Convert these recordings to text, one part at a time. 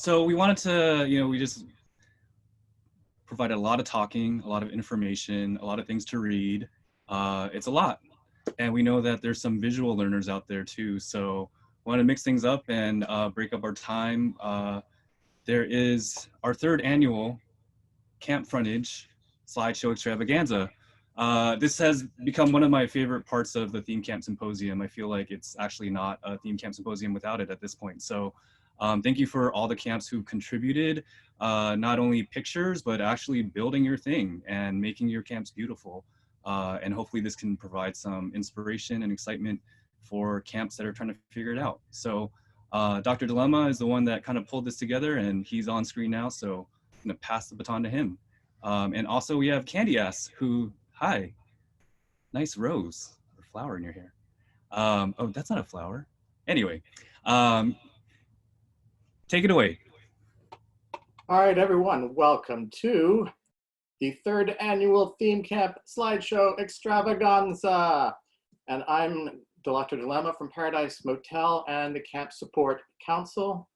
So we wanted to, we just provided a lot of talking, a lot of information, a lot of things to read. It's a lot. And we know that there's some visual learners out there too. So we want to mix things up and break up our time. There is our third annual Camp Frontage Slideshow EXTRAVAGANZA. This has become one of my favorite parts of the Theme Camp Symposium. I feel like it's actually not a Theme Camp Symposium without it at this point. So thank you for all the camps who contributed, not only pictures, but actually building your thing and making your camps beautiful. And hopefully this can provide some inspiration and excitement for camps that are trying to figure it out. So Dr. Dilemma is the one that kind of pulled this together, and he's on screen now. So I'm gonna pass the baton to him. And also we have Candyass, who, hi, nice rose or flower in your hair. Oh, that's not a flower. Anyway, take it away. All right, everyone, welcome to the third annual Theme Camp Slideshow Extravaganza. And I'm Dr. Dilemma from Paradise Motel and the Camp Support Council.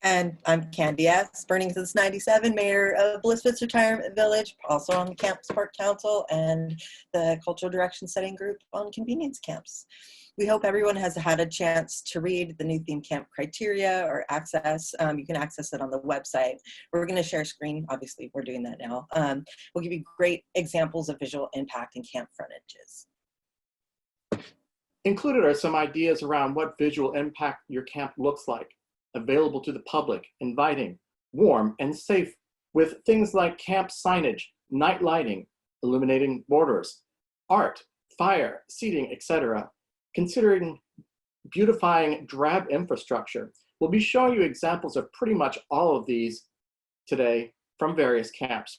And I'm Candyass, Burning since '97, mayor of Blissfits Retirement Village, also on the Camp Support Council and the Cultural Direction Setting Group on convenience camps. We hope everyone has had a chance to read the new theme camp criteria or access. You can access it on the website. We're going to share screen. Obviously, we're doing that now. We'll give you great examples of visual impact in camp frontages. Included are some ideas around what visual impact your camp looks like, available to the public, inviting, warm, and safe, with things like camp signage, night lighting, illuminating borders, art, fire, seating, etc. Considering beautifying drab infrastructure. We'll be showing you examples of pretty much all of these today from various camps.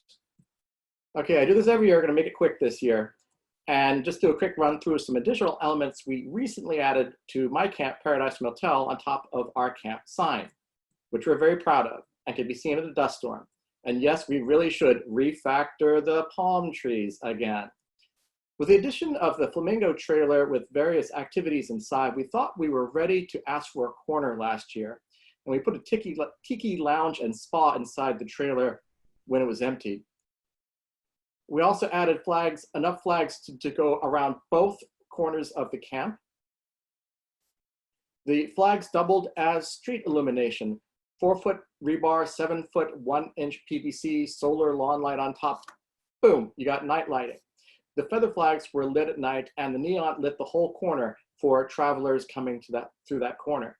Okay, I do this every year. I'm going to make it quick this year and just do a quick run through some additional elements we recently added to my camp, Paradise Motel, on top of our camp sign, which we're very proud of and can be seen at a dust storm. And yes, we really should refactor the palm trees again. With the addition of the flamingo trailer with various activities inside, we thought we were ready to ask for a corner last year. And we put a tiki lounge and spa inside the trailer when it was empty. We also added flags, enough flags to go around both corners of the camp. The flags doubled as street illumination, 4-foot rebar, 7-foot, 1-inch PVC, solar lawn light on top. Boom, you got night lighting. The feather flags were lit at night, and the neon lit the whole corner for travelers coming to through that corner.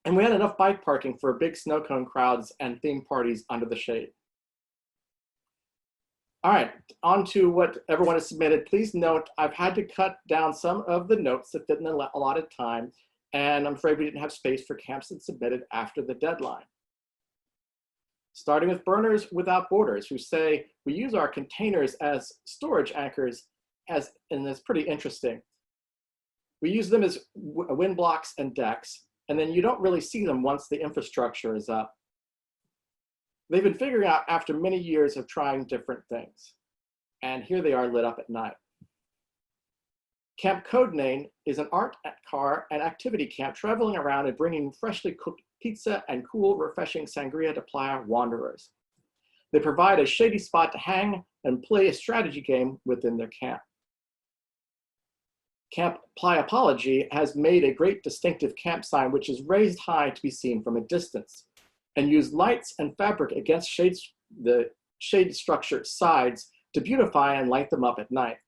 And we had enough bike parking for big snow cone crowds and theme parties under the shade. All right, on to what everyone has submitted. Please note, I've had to cut down some of the notes that didn't a lot of time, and I'm afraid we didn't have space for camps that submitted after the deadline. Starting with Burners Without Borders, who say, we use our containers as storage anchors, and it's pretty interesting. We use them as wind blocks and decks, and then you don't really see them once the infrastructure is up. They've been figuring out after many years of trying different things, and here they are lit up at night. Camp Codename is an art car and activity camp traveling around and bringing freshly cooked pizza and cool, refreshing sangria to Playa wanderers. They provide a shady spot to hang and play a strategy game within their camp. Camp Playapology has made a great distinctive camp sign which is raised high to be seen from a distance and use lights and fabric against the shade structure sides to beautify and light them up at night.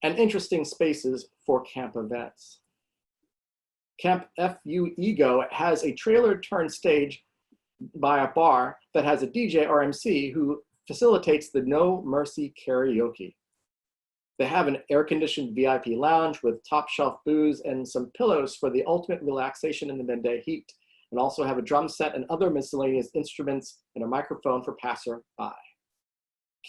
And interesting spaces for camp events. Camp FU Ego has a trailer turned stage by a bar that has a DJ or MC who facilitates the No Mercy karaoke. They have an air-conditioned VIP lounge with top shelf booze and some pillows for the ultimate relaxation in the midday heat, and also have a drum set and other miscellaneous instruments and a microphone for passerby.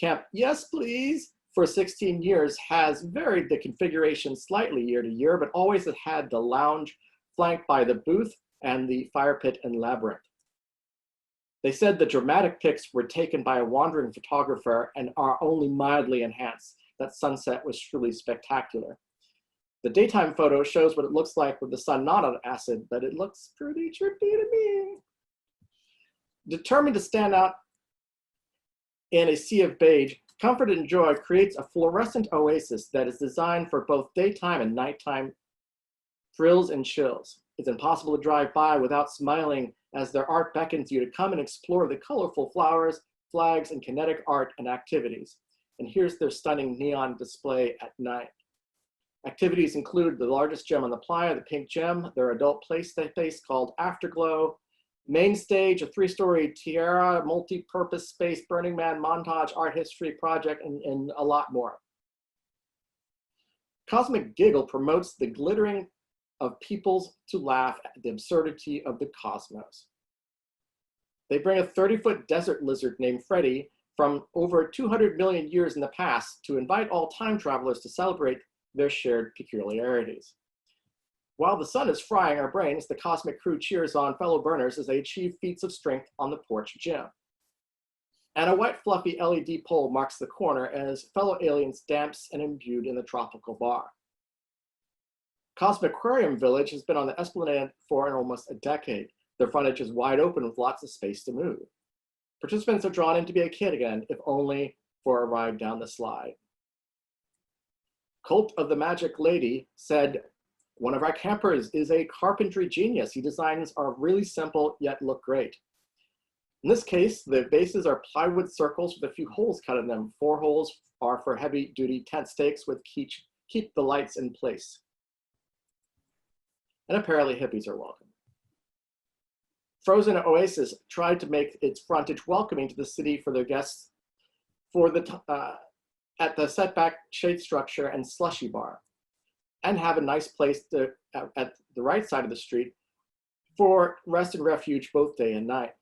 Camp Yes Please for 16 years has varied the configuration slightly year to year, but always it had the lounge flanked by the booth and the fire pit and labyrinth. They said the dramatic pics were taken by a wandering photographer and are only mildly enhanced. That sunset was truly spectacular. The daytime photo shows what it looks like with the sun not on acid, but it looks pretty trippy to me. Determined to stand out in a sea of beige, Comfort and Joy creates a fluorescent oasis that is designed for both daytime and nighttime thrills and chills. It's impossible to drive by without smiling as their art beckons you to come and explore the colorful flowers, flags, and kinetic art and activities. And here's their stunning neon display at night. Activities include the largest gem on the playa, the Pink Gem, their adult play space called Afterglow, main stage, a 3-story tiara, multi-purpose space, Burning Man montage, art history project, and a lot more. Cosmic Giggle promotes the glittering of peoples to laugh at the absurdity of the cosmos. They bring a 30-foot desert lizard named Freddy from over 200 million years in the past to invite all time travelers to celebrate their shared peculiarities. While the sun is frying our brains, the cosmic crew cheers on fellow burners as they achieve feats of strength on the porch gym. And a white fluffy LED pole marks the corner as fellow aliens dance and imbued in the tropical bar. Cosmic Aquarium Village has been on the Esplanade for almost a decade. Their frontage is wide open with lots of space to move. Participants are drawn in to be a kid again, if only for a ride down the slide. Cult of the Magic Lady said, "One of our campers is a carpentry genius. He designs are really simple yet look great. In this case, the bases are plywood circles with a few holes cut in them. 4 holes are for heavy-duty tent stakes with keep the lights in place. And apparently hippies are welcome." Frozen Oasis tried to make its frontage welcoming to the city for their guests at the setback shade structure and slushy bar, and have a nice place at the right side of the street for rest and refuge both day and night,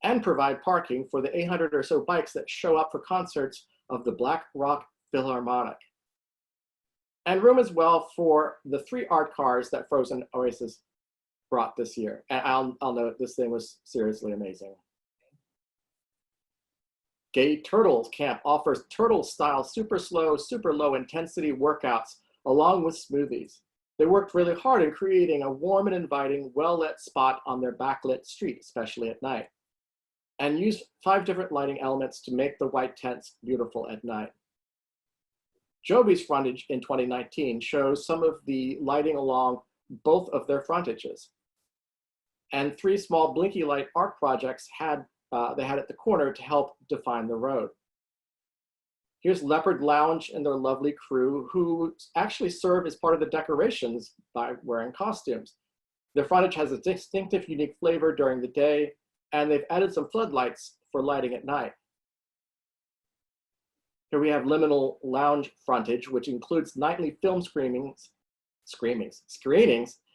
and provide parking for the 800 or so bikes that show up for concerts of the Black Rock Philharmonic. And room as well for the 3 art cars that Frozen Oasis brought this year. And I'll note this thing was seriously amazing. Gay Turtles Camp offers turtle-style, super slow, super low intensity workouts along with smoothies. They worked really hard in creating a warm and inviting, well-lit spot on their backlit street, especially at night, and used 5 different lighting elements to make the white tents beautiful at night. Joby's frontage in 2019 shows some of the lighting along both of their frontages. And 3 small blinky light art projects they had at the corner to help define the road. Here's Leopard Lounge and their lovely crew, who actually serve as part of the decorations by wearing costumes. Their frontage has a distinctive, unique flavor during the day, and they've added some floodlights for lighting at night. Here we have Liminal Lounge frontage, which includes nightly film screenings,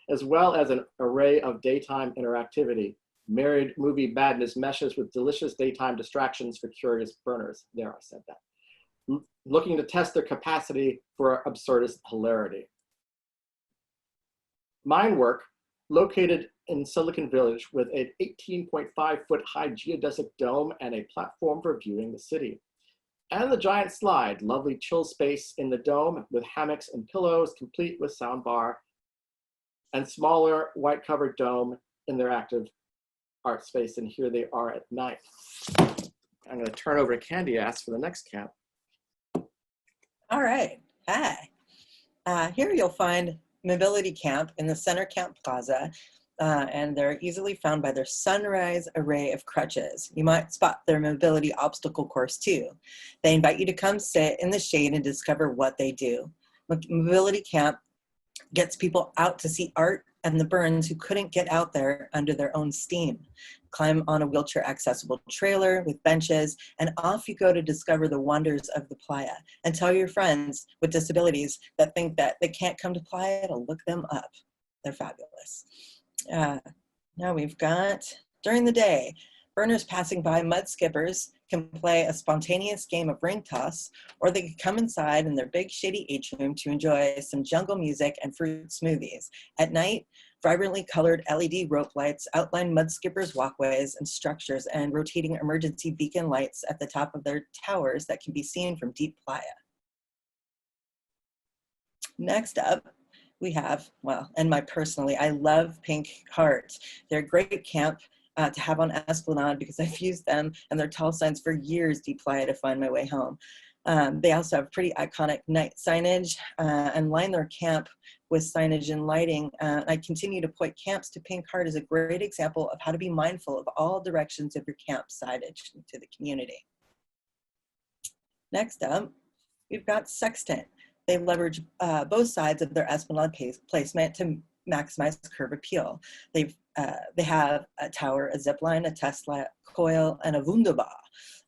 as well as an array of daytime interactivity. Married movie madness meshes with delicious daytime distractions for curious burners. There, I said that. Looking to test their capacity for absurdist hilarity. Mindwork, located in Silicon Village with an 18.5-foot high geodesic dome and a platform for viewing the city. And the Giant Slide, lovely chill space in the dome with hammocks and pillows, complete with soundbar, and smaller white covered dome in their active art space. And here they are at night. I'm going to turn over to Candyass for the next camp. All right. Hi. Here you'll find Mobility Camp in the Center Camp Plaza, and they're easily found by their sunrise array of crutches. You might spot their mobility obstacle course too. They invite you to come sit in the shade and discover what they do. Mobility Camp gets people out to see art and the burns who couldn't get out there under their own steam. Climb on a wheelchair accessible trailer with benches, and off you go to discover the wonders of the playa, and tell your friends with disabilities that think that they can't come to playa to look them up. They're fabulous. Now we've got, during the day, burners passing by mud skippers can play a spontaneous game of ring toss, or they can come inside in their big shady atrium to enjoy some jungle music and fruit smoothies. At night, vibrantly colored LED rope lights outline mud skippers' walkways and structures, and rotating emergency beacon lights at the top of their towers that can be seen from deep playa. Next up, We have, well, and my personally, I love Pink Hearts. They're a great camp to have on Esplanade because I've used them and their tall signs for years deploy to find my way home. They also have pretty iconic night signage and line their camp with signage and lighting. I continue to point camps to Pink Heart as a great example of how to be mindful of all directions of your camp signage to the community. Next up, we've got Sextant. They leverage both sides of their Esplanade placement to maximize curb appeal. They have a tower, a zip line, a Tesla coil, and a Wunderbar,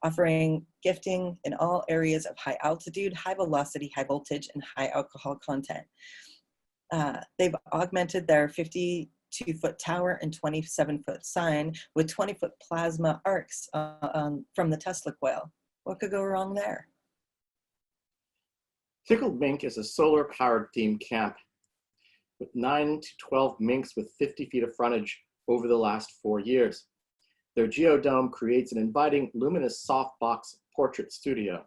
offering gifting in all areas of high altitude, high velocity, high voltage, and high alcohol content. They've augmented their 52-foot tower and 27-foot sign with 20-foot plasma arcs from the Tesla coil. What could go wrong there? Tickled Mink is a solar-powered themed camp with 9 to 12 minks with 50 feet of frontage over the last 4 years. Their geodome creates an inviting, luminous softbox portrait studio.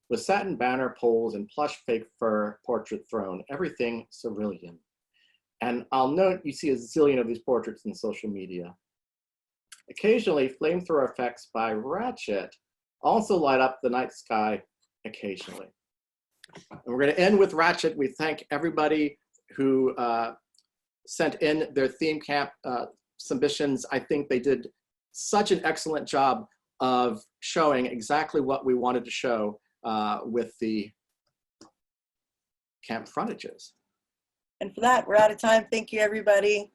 With satin banner poles and plush fake fur portrait throne, everything cerulean. And I'll note you see a zillion of these portraits in social media. Occasionally, flamethrower effects by Ratchet also light up the night sky occasionally. And we're going to end with Ratchet. We thank everybody who sent in their theme camp submissions. I think they did such an excellent job of showing exactly what we wanted to show with the camp frontages. And for that, we're out of time. Thank you, everybody.